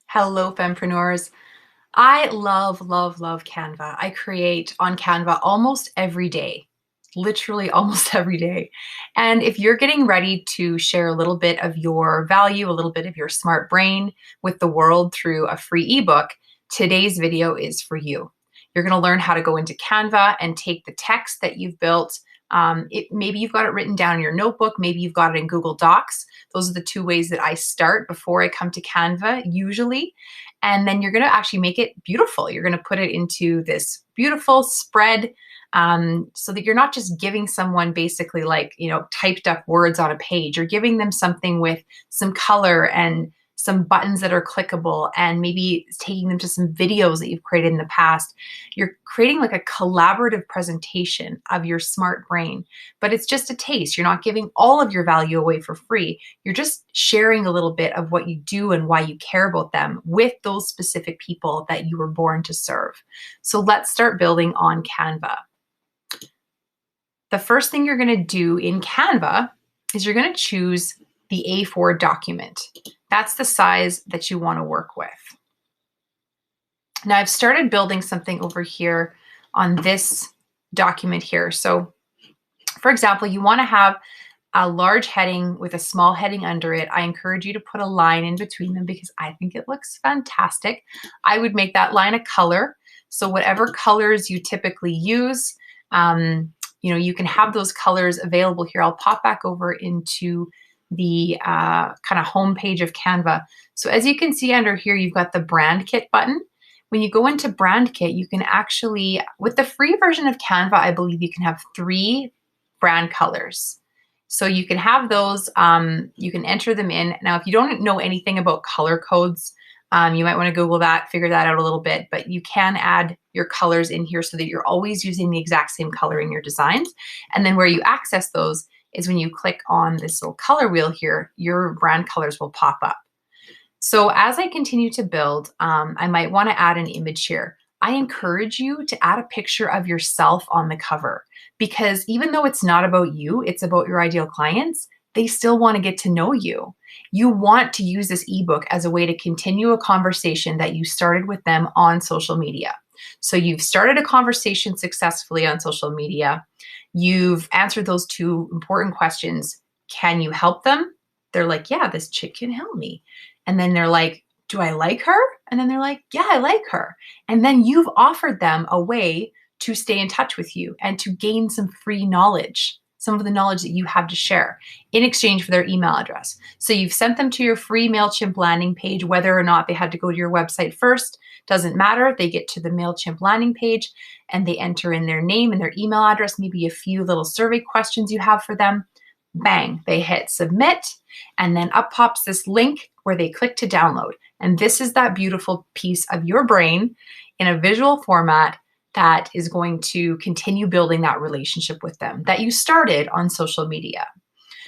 Hello, fempreneurs. I love, love, love Canva. I create on Canva almost every day, literally almost every day. And if you're getting ready to share a little bit of your value, a little bit of your smart brain with the world through a free ebook, today's video is for you. You're going to learn how to go into Canva and take the text that you've built. Maybe you've got it written down in your notebook, maybe you've got it in Google Docs. Those are the two ways that I start before I come to Canva usually. And then you're going to actually make it beautiful. You're going to put it into this beautiful spread so that you're not just giving someone basically like, typed up words on a page. You're giving them something with some color and some buttons that are clickable, and maybe taking them to some videos that you've created in the past. You're creating like a collaborative presentation of your smart brain, but it's just a taste. You're not giving all of your value away for free. You're just sharing a little bit of what you do and why you care about them with those specific people that you were born to serve. So let's start building on Canva. The first thing you're going to do in Canva is you're going to choose the A4 document. That's the size that you want to work with. Now I've started building something over here on this document here. So for example, you want to have a large heading with a small heading under it. I encourage you to put a line in between them because I think it looks fantastic. I would make that line a color. So whatever colors you typically use, you can have those colors available here. I'll pop back over into the kind of home page of Canva. So as you can see under here, you've got the brand kit button. When you go into brand kit, you can actually, with the free version of Canva, I believe you can have 3 brand colors. So you can have those, you can enter them in. Now, if you don't know anything about color codes, you might want to Google that, figure that out a little bit, but you can add your colors in here so that you're always using the exact same color in your designs. And then where you access those is when you click on this little color wheel here, your brand colors will pop up. So as I continue to build, I might want to add an image here. I encourage you to add a picture of yourself on the cover, because even though it's not about you, it's about your ideal clients, they still want to get to know you. You want to use this ebook as a way to continue a conversation that you started with them on social media. So you've started a conversation successfully on social media. You've answered those 2 important questions. Can you help them? They're like, yeah, this chick can help me. And then they're like, do I like her? And then they're like, yeah, I like her. And then you've offered them a way to stay in touch with you and to gain some free knowledge, some of the knowledge that you have to share in exchange for their email address. So you've sent them to your free MailChimp landing page, whether or not they had to go to your website first, doesn't matter. They get to the MailChimp landing page and they enter in their name and their email address, maybe a few little survey questions you have for them. Bang, they hit submit, and then up pops this link where they click to download. And this is that beautiful piece of your brain in a visual format that is going to continue building that relationship with them that you started on social media.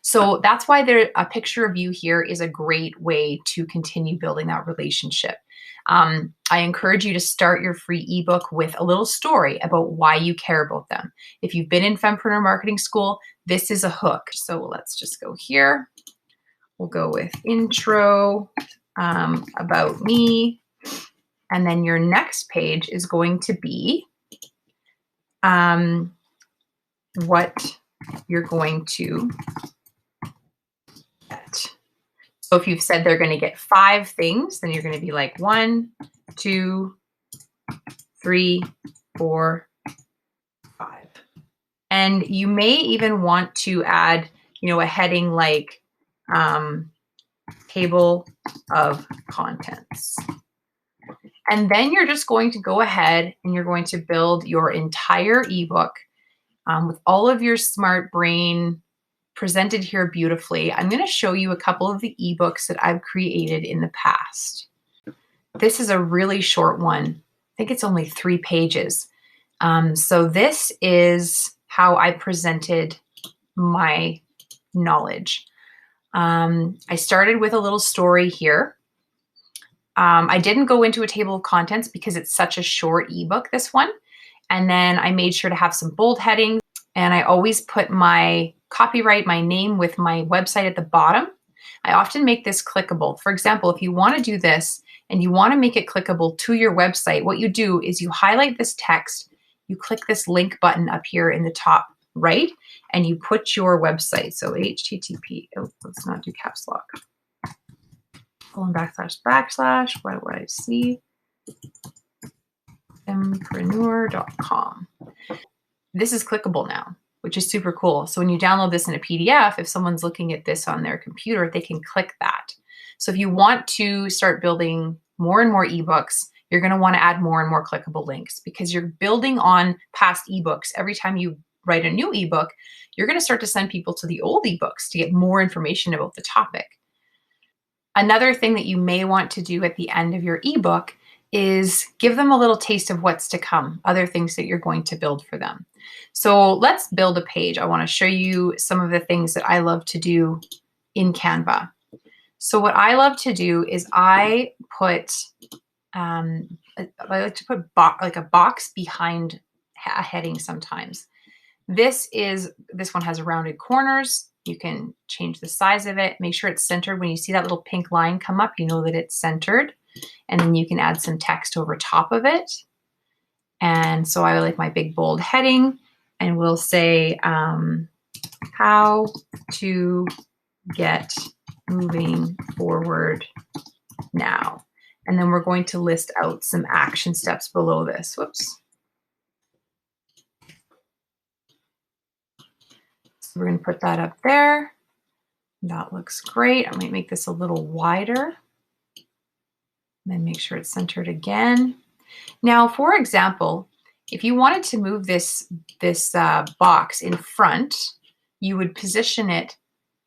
So that's why a picture of you here is a great way to continue building that relationship. I encourage you to start your free ebook with a little story about why you care about them. If you've been in Fempreneur Marketing School, this is a hook. So let's just go here. We'll go with intro, about me. And then your next page is going to be what you're going to get. So if you've said they're going to get 5 things, then you're going to be like 1, 2, 3, 4, 5. And you may even want to add, a heading like table of contents. And then you're just going to go ahead and you're going to build your entire ebook with all of your smart brain presented here beautifully. I'm going to show you a couple of the ebooks that I've created in the past. This is a really short one. I think it's only 3 pages. So this is how I presented my knowledge. I started with a little story here. I didn't go into a table of contents because it's such a short ebook, this one. And then I made sure to have some bold headings, and I always put my copyright, my name with my website at the bottom. I often make this clickable. For example, if you want to do this and you want to make it clickable to your website, what you do is you highlight this text, you click this link button up here in the top right, and you put your website. So HTTP, oh, let's not do caps lock. //, what would I see? Empreneur.com. This is clickable now, which is super cool. So when you download this in a PDF, if someone's looking at this on their computer, they can click that. So if you want to start building more and more ebooks, you're going to want to add more and more clickable links because you're building on past ebooks. Every time you write a new ebook, you're going to start to send people to the old ebooks to get more information about the topic. Another thing that you may want to do at the end of your ebook is give them a little taste of what's to come, other things that you're going to build for them. So let's build a page. I want to show you some of the things that I love to do in Canva. So what I love to do is I like to put like a box behind a heading sometimes. This one has rounded corners. You can change the size of it, make sure it's centered. When you see that little pink line come up, you know that it's centered. And then you can add some text over top of it. And so I like my big bold heading, and we'll say how to get moving forward now. And then we're going to list out some action steps below this. Whoops. So we're going to put that up there. That looks great. I might make this a little wider. And then make sure it's centered again. Now, for example, if you wanted to move this box in front, you would position it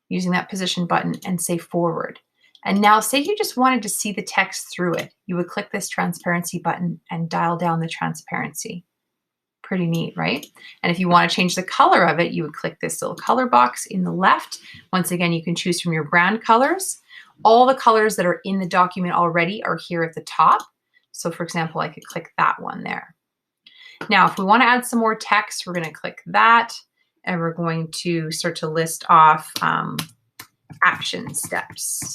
using that position button and say forward. And now say you just wanted to see the text through it. You would click this transparency button and dial down the transparency. Pretty neat, right? And if you want to change the color of it, you would click this little color box in the left. Once again, you can choose from your brand colors. All the colors that are in the document already are here at the top. So for example, I could click that one there. Now, if we want to add some more text, we're going to click that, and we're going to start to list off action steps.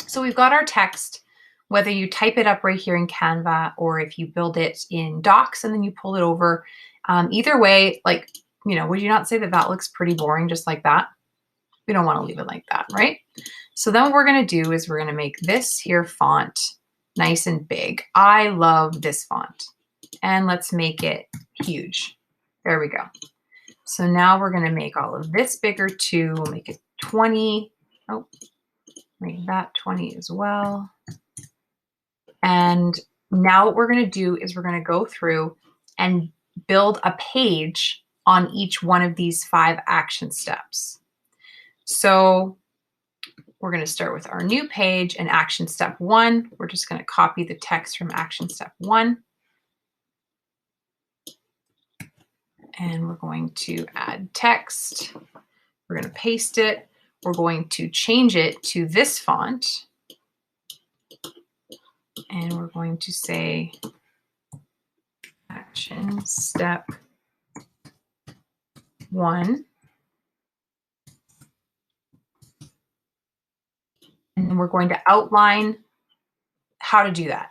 So we've got our text, whether you type it up right here in Canva or if you build it in Docs and then you pull it over. Either way, like, you know, would you not say that that looks pretty boring just like that? We don't want to leave it like that, right? So then what we're going to do is we're going to make this here font nice and big. I love this font. And let's make it huge. There we go. So now we're going to make all of this bigger too. We'll make it 20. Oh, make that 20 as well. And now what we're going to do is we're going to go through and build a page on each one of these 5 action steps. So we're going to start with our new page and action step 1. We're just going to copy the text from action step 1. And we're going to add text. We're going to paste it. We're going to change it to this font. And we're going to say action step 1. And then we're going to outline how to do that.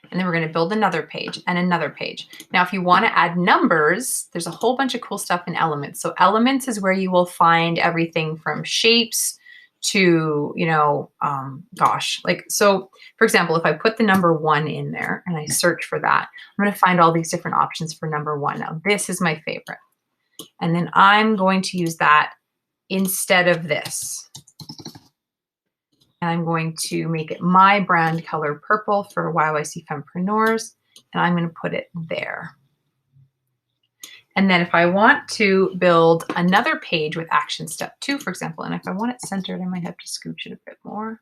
And then we're going to build another page and another page. Now, if you want to add numbers, there's a whole bunch of cool stuff in Elements. So Elements is where you will find everything from shapes to, you know, so for example, if I put the number 1 in there and I search for that, I'm going to find all these different options for number 1. Now, this is my favorite. And then I'm going to use that instead of this. And I'm going to make it my brand color purple for YYC Fempreneurs, and I'm going to put it there. And then if I want to build another page with action step 2, for example, and if I want it centered, I might have to scooch it a bit more.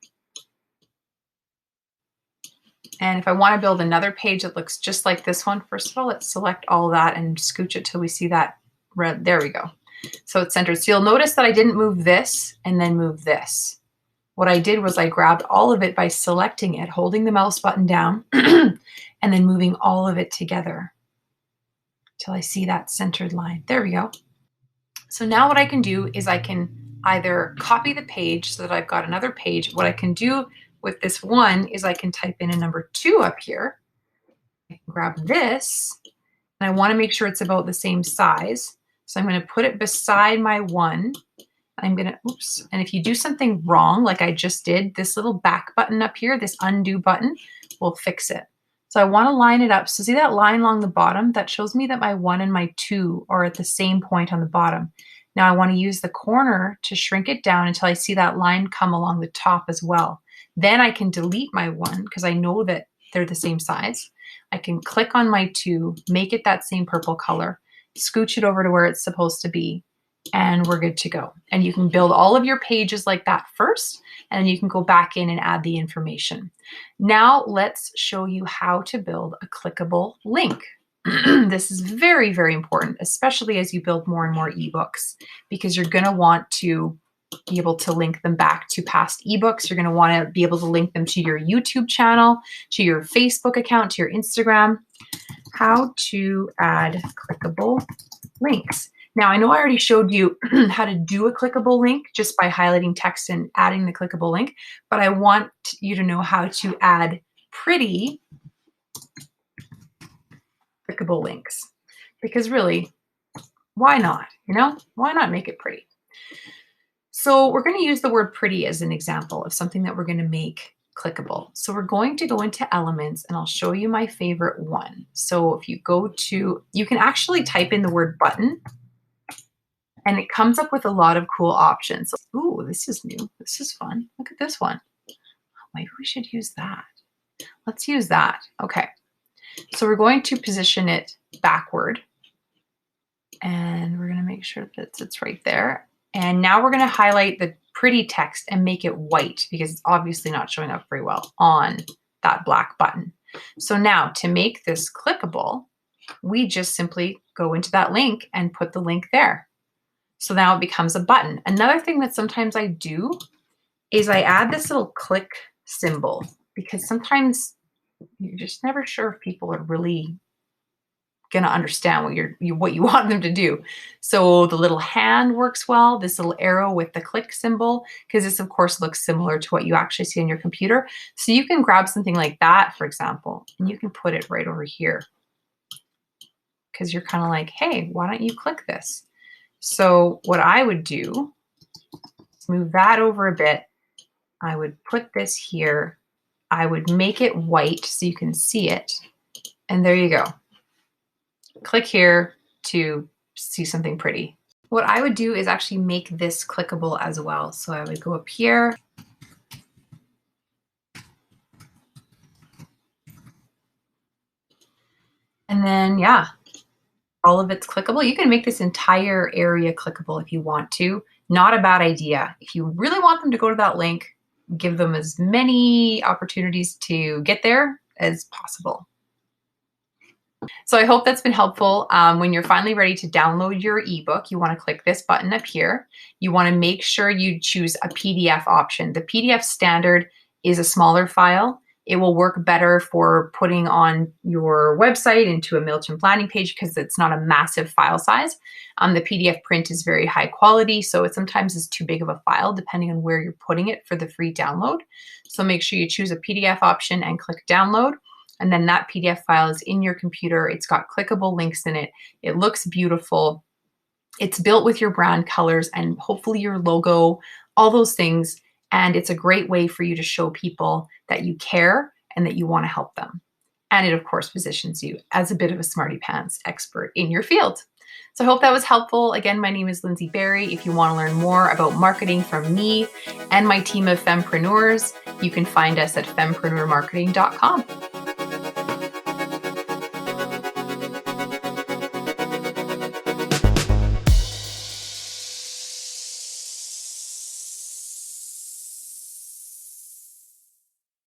And if I want to build another page that looks just like this one, first of all, let's select all that and scooch it till we see that red. There we go. So it's centered. So you'll notice that I didn't move this and then move this. What I did was I grabbed all of it by selecting it, holding the mouse button down, and then moving all of it together till I see that centered line. There we go. So now what I can do is I can either copy the page so that I've got another page. What I can do with this one is I can type in a number 2 up here. I can grab this, and I want to make sure it's about the same size. So I'm going to put it beside my 1. I'm going to, oops. And if you do something wrong, like I just did, this little back button up here, this undo button, will fix it. So I want to line it up. So see that line along the bottom? That shows me that my 1 and my 2 are at the same point on the bottom. Now I want to use the corner to shrink it down until I see that line come along the top as well. Then I can delete my 1 because I know that they're the same size. I can click on my 2, make it that same purple color, scooch it over to where it's supposed to be, and we're good to go. And you can build all of your pages like that first, and then you can go back in and add the information. Now let's show you how to build a clickable link. This is very, very important, especially as you build more and more ebooks, because you're going to want to be able to link them back to past ebooks. You're going to want to be able to link them to your YouTube channel, to your Facebook account, to your Instagram. How to add clickable links. Now, I know I already showed you how to do a clickable link just by highlighting text and adding the clickable link, but I want you to know how to add pretty clickable links, because really, why not? Why not make it pretty? So we're going to use the word pretty as an example of something that we're going to make clickable. So we're going to go into elements, and I'll show you my favorite one. So if you go to, you can actually type in the word button, and it comes up with a lot of cool options. Ooh, this is new. This is fun. Look at this one. Maybe we should use that. Let's use that. Okay. So we're going to position it backward, and we're going to make sure that it's right there. And now we're going to highlight the pretty text and make it white because it's obviously not showing up very well on that black button. So now to make this clickable, we just simply go into that link and put the link there. So now it becomes a button. Another thing that sometimes I do is I add this little click symbol, because sometimes you're just never sure if people are really going to understand what you want them to do. So the little hand works well, this little arrow with the click symbol, because this of course looks similar to what you actually see on your computer. So you can grab something like that, for example, and you can put it right over here, because you're kind of like, hey, why don't you click this? So what I would do is move that over a bit. I would put this here. I would make it white so you can see it. And there you go. Click here to see something pretty. What I would do is actually make this clickable as well. So I would go up here. And then, yeah, all of it's clickable. You can make this entire area clickable if you want to. Not a bad idea. If you really want them to go to that link, give them as many opportunities to get there as possible. So I hope that's been helpful. When you're finally ready to download your ebook, you want to click this button up here. You want to make sure you choose a PDF option. The PDF standard is a smaller file. It will work better for putting on your website into a MailChimp landing page because it's not a massive file size. The PDF print is very high quality, so it sometimes is too big of a file depending on where you're putting it for the free download. So make sure you choose a PDF option and click download. And then that PDF file is in your computer. It's got clickable links in it. It looks beautiful. It's built with your brand colors and hopefully your logo, all those things. And it's a great way for you to show people that you care and that you want to help them. And it, of course, positions you as a bit of a smarty pants expert in your field. So I hope that was helpful. Again, my name is Lyndsie Barrie. If you want to learn more about marketing from me and my team of fempreneurs, you can find us at fempreneurmarketing.com.